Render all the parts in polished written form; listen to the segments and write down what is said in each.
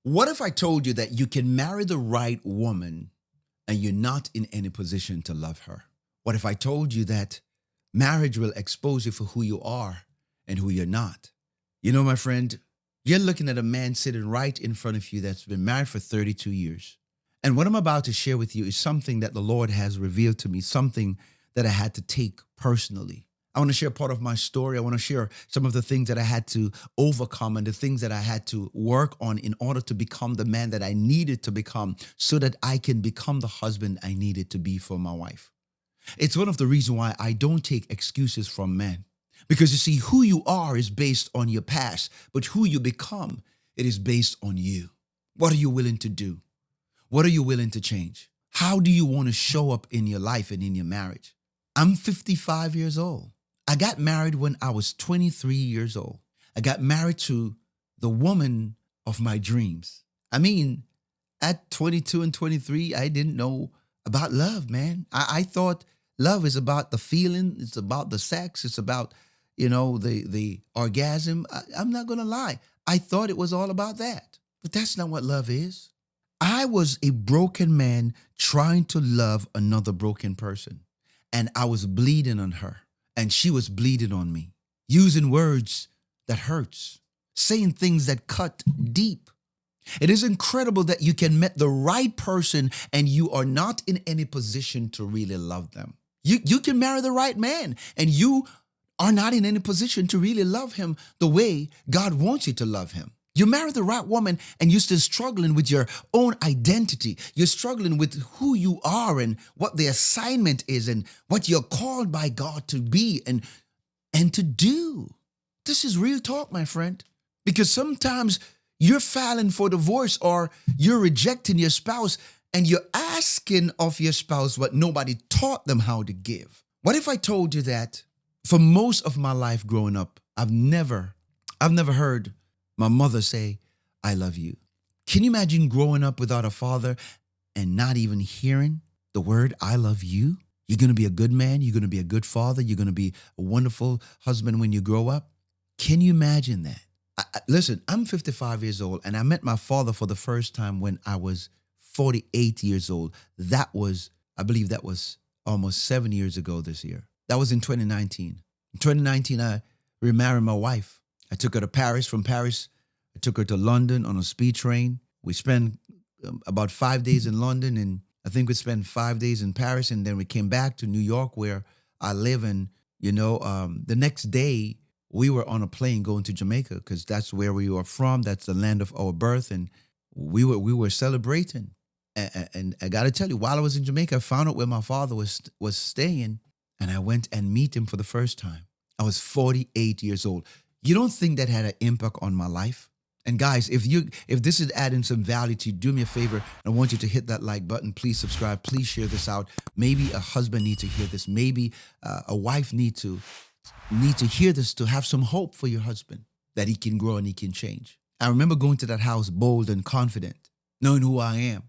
What if I told you that you can marry the right woman and you're not in any position to love her? What if I told you that marriage will expose you for who you are and who you're not? You know, my friend, you're looking at a man sitting right in front of you that's been married for 32 years. And what I'm about to share with you is something that the Lord has revealed to me, something that I had to take personally. I want to share part of my story. I want to share some of the things that I had to overcome and the things that I had to work on in order to become the man that I needed to become so that I can become the husband I needed to be for my wife. It's one of the reasons why I don't take excuses from men. Because you see, who you are is based on your past, but who you become, it is based on you. What are you willing to do? What are you willing to change? How do you want to show up in your life and in your marriage? I'm 55 years old. I got married when I was 23 years old. I got married to the woman of my dreams. I mean, at 22 and 23, I didn't know about love, man. I thought love is about the feeling, it's about the sex, it's about, the orgasm. I'm not gonna lie. I thought it was all about that. But that's not what love is. I was a broken man trying to love another broken person. And I was bleeding on her. And she was bleeding on me. Using words that hurts. Saying things that cut deep. It is incredible that you can meet the right person and you are not in any position to really love them. You can marry the right man and you are not in any position to really love him the way God wants you to love him. You marry the right woman and you're still struggling with your own identity. You're struggling with who you are and what the assignment is and what you're called by God to be and to do. This is real talk, my friend. Because sometimes you're filing for divorce or you're rejecting your spouse and you're asking of your spouse what nobody taught them how to give. What if I told you that for most of my life growing up, I've never heard my mother say, I love you. Can you imagine growing up without a father and not even hearing the word, I love you? You're going to be a good man. You're going to be a good father. You're going to be a wonderful husband when you grow up. Can you imagine that? Listen, I'm 55 years old and I met my father for the first time when I was 48 years old. I believe that was almost 7 years ago this year. That was in 2019. In 2019, I remarried my wife. I took her to Paris. From Paris, I took her to London on a speed train. We spent about 5 days in London, and I think we spent 5 days in Paris, and then we came back to New York where I live. And, the next day, we were on a plane going to Jamaica because that's where we were from. That's the land of our birth, and we were celebrating. And I got to tell you, while I was in Jamaica, I found out where my father was staying, and I went and meet him for the first time. I was 48 years old. You don't think that had an impact on my life? And guys, if this is adding some value to you, do me a favor. I want you to hit that like button. Please subscribe. Please share this out. Maybe a husband needs to hear this. Maybe a wife needs to hear this to have some hope for your husband that he can grow and he can change. I remember going to that house bold and confident, knowing who I am,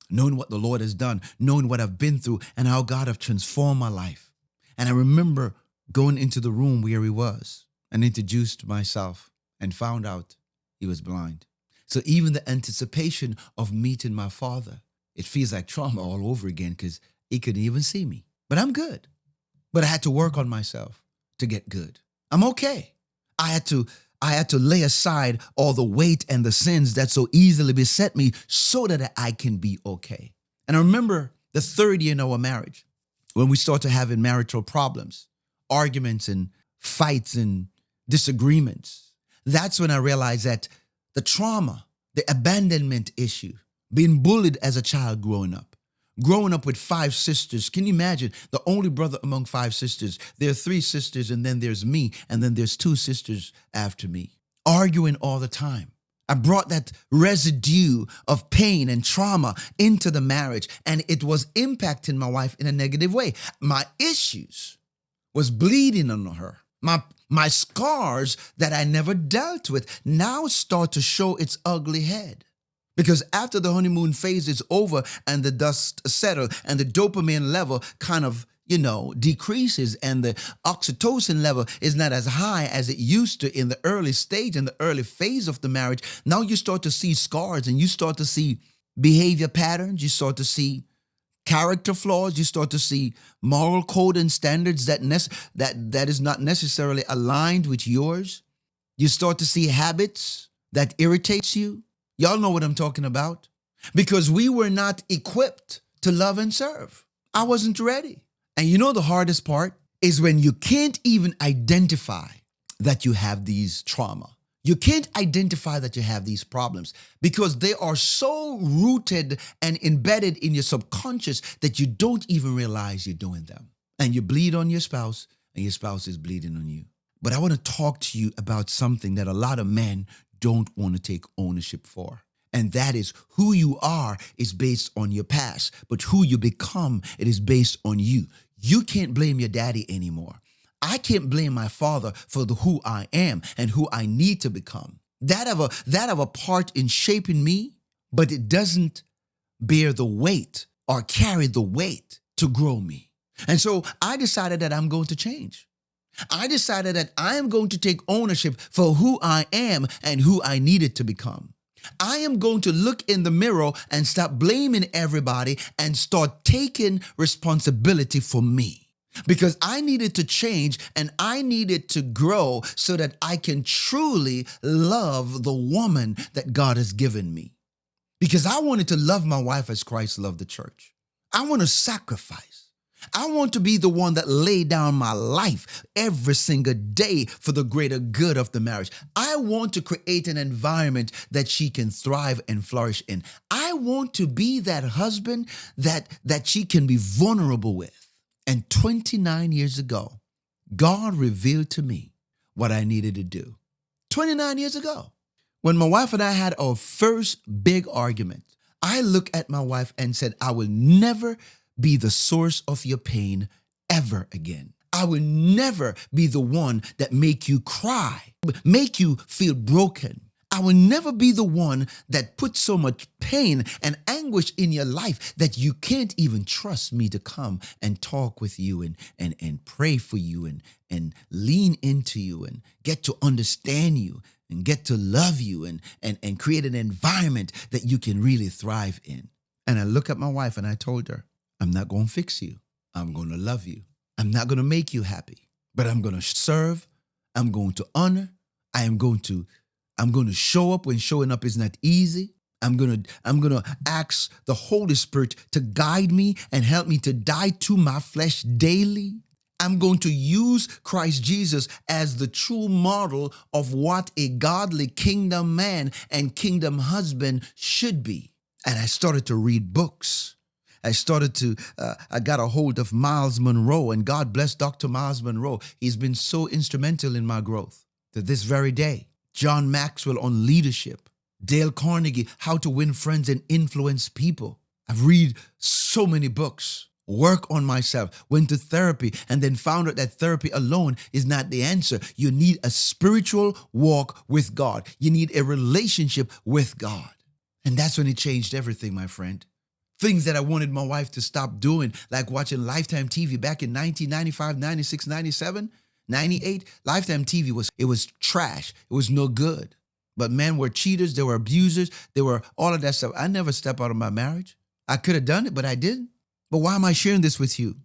knowing what the Lord has done, knowing what I've been through and how God have transformed my life. And I remember going into the room where he was and introduced myself and found out he was blind. So even the anticipation of meeting my father, it feels like trauma all over again because he couldn't even see me. But I'm good. But I had to work on myself to get good. I'm okay. I had to lay aside all the weight and the sins that so easily beset me so that I can be okay. And I remember the third year in our marriage when we started having marital problems, arguments and fights and disagreements. That's when I realized that the trauma, the abandonment issue, being bullied as a child growing up with 5 sisters. Can you imagine? The only brother among 5 sisters. There are 3 sisters and then there's me and then there's 2 sisters after me. Arguing all the time. I brought that residue of pain and trauma into the marriage and it was impacting my wife in a negative way. My issues was bleeding on her. My scars that I never dealt with now start to show its ugly head. Because after the honeymoon phase is over and the dust settled and the dopamine level kind of, decreases and the oxytocin level is not as high as it used to in the early stage, in the early phase of the marriage, now you start to see scars and you start to see behavior patterns. You start to see character flaws. You start to see moral code and standards that is not necessarily aligned with yours. You start to see habits that irritates you. Y'all know what I'm talking about. Because we were not equipped to love and serve. I wasn't ready. And the hardest part is when you can't even identify that you have these trauma. You can't identify that you have these problems because they are so rooted and embedded in your subconscious that you don't even realize you're doing them. And you bleed on your spouse and your spouse is bleeding on you. But I want to talk to you about something that a lot of men don't want to take ownership for. And that is who you are is based on your past, but who you become, it is based on you. You can't blame your daddy anymore. I can't blame my father for who I am and who I need to become. That have a part in shaping me, but it doesn't bear the weight or carry the weight to grow me. And so I decided that I'm going to change. I decided that I am going to take ownership for who I am and who I needed to become. I am going to look in the mirror and stop blaming everybody and start taking responsibility for me. Because I needed to change and I needed to grow so that I can truly love the woman that God has given me. Because I wanted to love my wife as Christ loved the church. I want to sacrifice. I want to be the one that lay down my life every single day for the greater good of the marriage. I want to create an environment that she can thrive and flourish in. I want to be that husband that she can be vulnerable with. And 29 years ago, God revealed to me what I needed to do. 29 years ago, when my wife and I had our first big argument, I looked at my wife and said, I will never be the source of your pain ever again. I will never be the one that make you cry, make you feel broken. I will never be the one that puts so much pain and anguish in your life that you can't even trust me to come and talk with you and pray for you and lean into you and get to understand you and get to love you and create an environment that you can really thrive in. And I look at my wife and I told her, I'm not going to fix you. I'm going to love you. I'm not going to make you happy, but I'm going to serve. I'm going to honor. I'm going to show up when showing up is not easy. I'm going to ask the Holy Spirit to guide me and help me to die to my flesh daily. I'm going to use Christ Jesus as the true model of what a godly kingdom man and kingdom husband should be. And I started to read books. I got a hold of Miles Monroe, and God bless Dr. Miles Monroe. He's been so instrumental in my growth to this very day. John Maxwell on leadership. Dale Carnegie, How to Win Friends and Influence People. I've read so many books. Work on myself, went to therapy, and then found out that therapy alone is not the answer. You need a spiritual walk with God. You need a relationship with God. And that's when it changed everything, my friend. Things that I wanted my wife to stop doing, like watching Lifetime TV back in 1995, 96, 97, 98. Lifetime TV was trash. It was no good. But men were cheaters. They were abusers. They were all of that stuff. I never stepped out of my marriage. I could have done it, but I didn't. But why am I sharing this with you?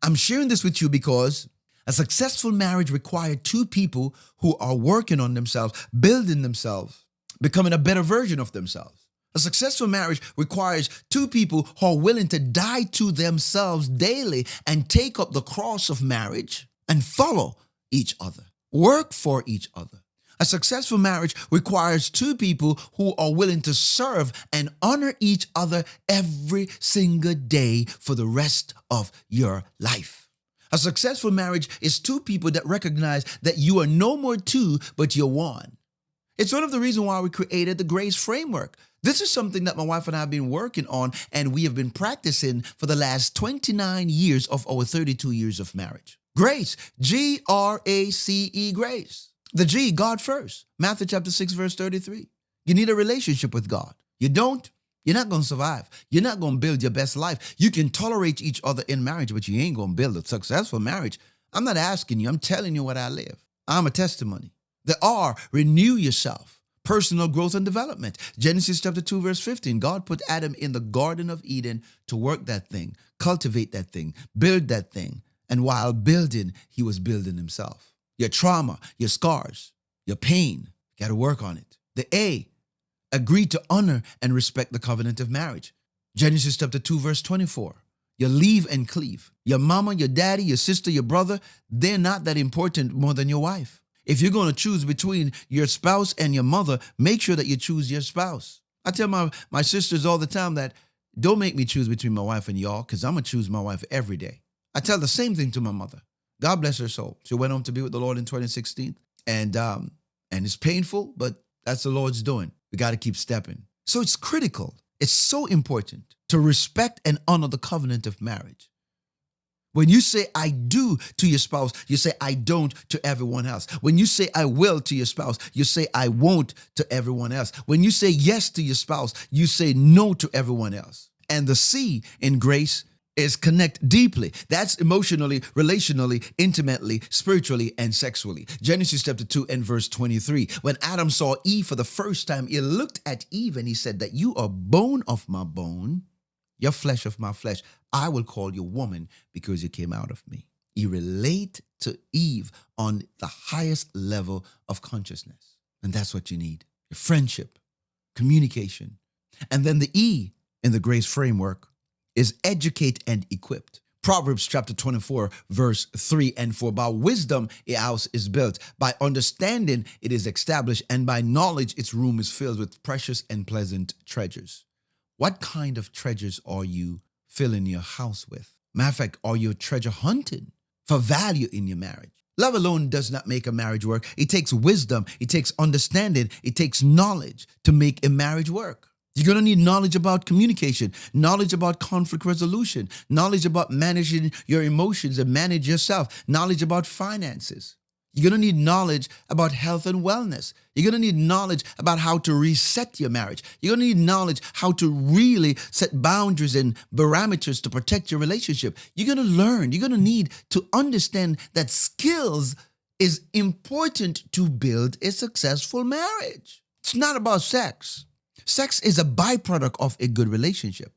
I'm sharing this with you because a successful marriage required two people who are working on themselves, building themselves, becoming a better version of themselves. A successful marriage requires two people who are willing to die to themselves daily and take up the cross of marriage and follow each other, work for each other. A successful marriage requires two people who are willing to serve and honor each other every single day for the rest of your life. A successful marriage is two people that recognize that you are no more two, but you're one. It's one of the reasons why we created the G.R.A.C.E framework. This is something that my wife and I have been working on, and we have been practicing for the last 29 years of our 32 years of marriage. Grace, G.R.A.C.E, grace. The G, God first. Matthew chapter 6, verse 33. You need a relationship with God. You don't, you're not going to survive. You're not going to build your best life. You can tolerate each other in marriage, but you ain't going to build a successful marriage. I'm not asking you. I'm telling you what I live. I'm a testimony. The R, renew yourself. Personal growth and development. Genesis chapter 2, verse 15. God put Adam in the Garden of Eden to work that thing, cultivate that thing, build that thing. And while building, he was building himself. Your trauma, your scars, your pain, got to work on it. The A, agree to honor and respect the covenant of marriage. Genesis chapter 2, verse 24. You leave and cleave. Your mama, your daddy, your sister, your brother, they're not that important more than your wife. If you're going to choose between your spouse and your mother, make sure that you choose your spouse. I tell my sisters all the time that don't make me choose between my wife and y'all, because I'm going to choose my wife every day. I tell the same thing to my mother. God bless her soul. She went home to be with the Lord in 2016. And it's painful, but that's the Lord's doing. We got to keep stepping. So it's critical. It's so important to respect and honor the covenant of marriage. When you say I do to your spouse, you say I don't to everyone else. When you say I will to your spouse, you say I won't to everyone else. When you say yes to your spouse, you say no to everyone else. And the C in grace is connect deeply. That's emotionally, relationally, intimately, spiritually, and sexually. Genesis chapter 2 and verse 23. When Adam saw Eve for the first time, he looked at Eve and he said that you are bone of my bone, your flesh of my flesh. I will call you woman because you came out of me. You relate to Eve on the highest level of consciousness. And that's what you need. Friendship, communication. And then the E in the grace framework is educate and equipped. Proverbs chapter 24, verse 3 and 4. By wisdom, a house is built. By understanding, it is established. And by knowledge, its room is filled with precious and pleasant treasures. What kind of treasures are you filling your house with? Matter of fact, are you treasure hunting for value in your marriage? Love alone does not make a marriage work. It takes wisdom. It takes understanding. It takes knowledge to make a marriage work. You're going to need knowledge about communication, knowledge about conflict resolution, knowledge about managing your emotions and manage yourself, knowledge about finances. You're going to need knowledge about health and wellness. You're going to need knowledge about how to reset your marriage. You're going to need knowledge how to really set boundaries and parameters to protect your relationship. You're going to learn. You're going to need to understand that skills is important to build a successful marriage. It's not about sex. Sex is a byproduct of a good relationship.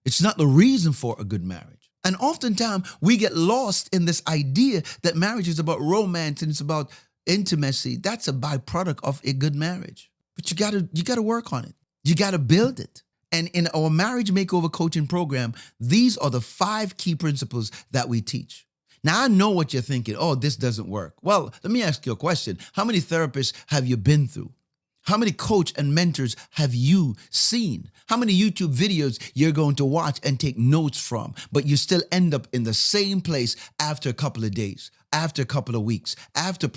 It's not the reason for a good marriage. And oftentimes we get lost in this idea that marriage is about romance and it's about intimacy. That's a byproduct of a good marriage. But you gotta work on it. You gotta build it. And in our marriage makeover coaching program, these are the 5 key principles that we teach. Now, I know what you're thinking. Oh, this doesn't work. Well, let me ask you a question. How many therapists have you been through? How many coach and mentors have you seen? How many YouTube videos you're going to watch and take notes from, but you still end up in the same place after a couple of days, after a couple of weeks, after,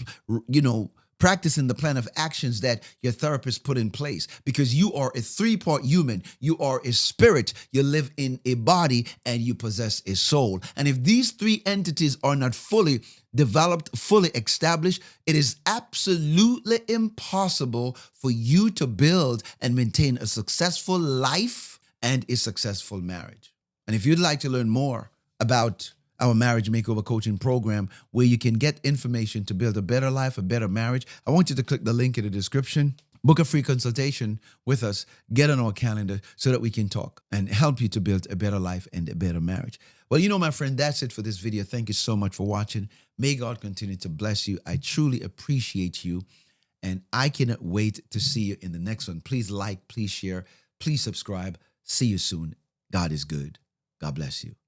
practicing the plan of actions that your therapist put in place, because you are a 3-part human. You are a spirit, you live in a body, and you possess a soul. And if these 3 entities are not fully developed, fully established, it is absolutely impossible for you to build and maintain a successful life and a successful marriage. And if you'd like to learn more about our marriage makeover coaching program, where you can get information to build a better life, a better marriage, I want you to click the link in the description, book a free consultation with us, get on our calendar so that we can talk and help you to build a better life and a better marriage. Well, my friend, that's it for this video. Thank you so much for watching. May God continue to bless you. I truly appreciate you, and I cannot wait to see you in the next one. Please like, please share, please subscribe. See you soon. God is good. God bless you.